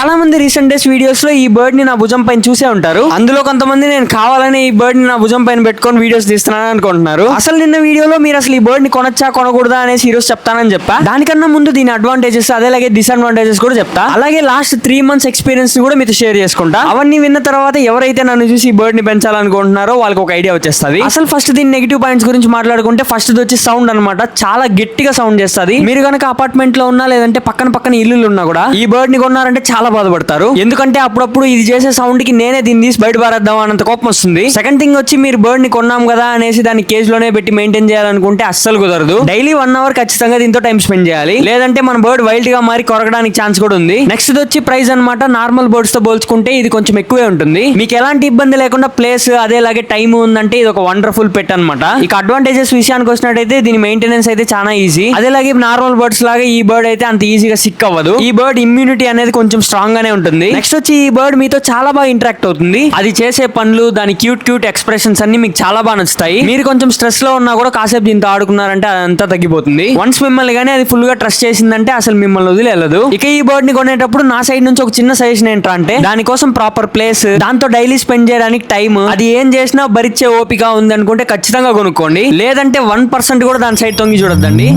చాలా మంది recent days videos లో ఈ బర్డ్ ని నా భుజం పైన చూసే ఉంటారు. అందులో కొంతమంది నేను కావాలని ఈ బర్డ్ ని నా భుజం పైన పెట్టుకొని వీడియోస్ తీస్తున్నాను అనుకుంటున్నారు. అసలు నిన్న వీడియోలో మీరు అసలు ఈ బర్డ్ ని కొనొచ్చా కొనకూడదా అనేసి ఈరోజు చెప్తానని చెప్పా. దానికన్నా ముందు దీని అడ్వాంటేజెస్ అదేలాగే డిసడ్వాంటేజెస్ కూడా చెప్తా. అలాగే లాస్ట్ 3 months ఎక్స్పీరియన్స్ కూడా మీతో షేర్ చేసుకుంటా. అవన్నీ విన్న తర్వాత ఎవరైతే నన్ను చూసి ఈ బర్డ్ ని పెంచాలనుకుంటున్నారో వాళ్ళకి ఒక ఐడియా వచ్చేస్తుంది. అసలు ఫస్ట్ దీని నెగిటివ్ పాయింట్స్ గురించి మాట్లాడుకుంటే ఫస్ట్ వచ్చి సౌండ్ అన్నమాట. చాలా గట్టిగా సౌండ్ చేస్తుంది. మీరు కనుక అపార్ట్మెంట్ లో ఉన్నా లేదంటే పక్కన ఇల్లులు ఉన్నా కూడా ఈ బర్డ్ ని కొన్నారంటే చాలా బాధపడతారు. ఎందుకంటే అప్పుడప్పుడు ఇది చేసే సౌండ్ కి నేనే దీన్ని తీసి బయట పారేద్దాం అన్నంత కోపం వస్తుంది. సెకండ్ థింగ్ వచ్చి మీరు బర్డ్ ని కొన్నాం కదా అనేసి దాన్ని కేజ్ లోనే పెట్టి మెయింటైన్ చేయాలనుకుంటే అస్సలు కుదరదు. డైలీ 1 hour ఖచ్చితంగా దీంతో టైం స్పెండ్ చేయాలి. లేదంటే మన బర్డ్ వైల్డ్ గా మారి కొరకడానికి ఛాన్స్ కూడా ఉంది. నెక్స్ట్ వచ్చి ప్రైస్ అన్నమాట. నార్మల్ బర్డ్స్ తో పోల్చుకుంటే ఇది కొంచెం ఎక్కువే ఉంటుంది. మీకు ఎలాంటి ఇబ్బంది లేకుండా ప్లేస్ అదేలాగే టైం ఉందంటే ఇది ఒక వండర్ఫుల్ పెట్ అన్నమాట. ఇక అడ్వాంటేజెస్ విషయానికి వచ్చినట్టయితే దీని మెయింటెనెన్స్ అయితే చాలా ఈజీ. అదేలాగే నార్మల్ బర్డ్స్ లాగా ఈ బర్డ్ అయితే అంత ఈజీగా సిక్ అవ్వదు. ఈ బర్డ్ ఇమ్యూనిటీ అనేది కొంచెం స్ట్రాంగ్ గానే ఉంటుంది. నెక్స్ట్ వచ్చి ఈ బర్డ్ మీతో చాలా బాగా ఇంటరాక్ట్ అవుతుంది. అది చేసే పనులు దాని క్యూట్ ఎక్స్ప్రెషన్స్ అన్ని మీకు చాలా బాగా నచ్చుతాయి. మీరు కొంచెం స్ట్రెస్ లో ఉన్నా కూడా కాసేపు దీంతో ఆడుకున్నారంటే అదంతా తగ్గిపోతుంది. వన్స్ మిమ్మల్ని కానీ అది ఫుల్ గా ట్రస్ట్ చేసిందంటే అసలు మిమ్మల్ని వదిలేదు. ఇక ఈ బర్డ్ ని కొనేటప్పుడు నా సైడ్ నుంచి ఒక చిన్న సజెషన్ ఏంటంటే దానికోసం ప్రాపర్ ప్లేస్, దాంతో డైలీ స్పెండ్ చేయడానికి టైం, అది ఏం చేసినా భరించే ఓపిక ఉంది అనుకుంటే ఖచ్చితంగా కొనుక్కోండి. లేదంటే 1% కూడా దాని సైడ్ తొంగి చూడొద్దండి.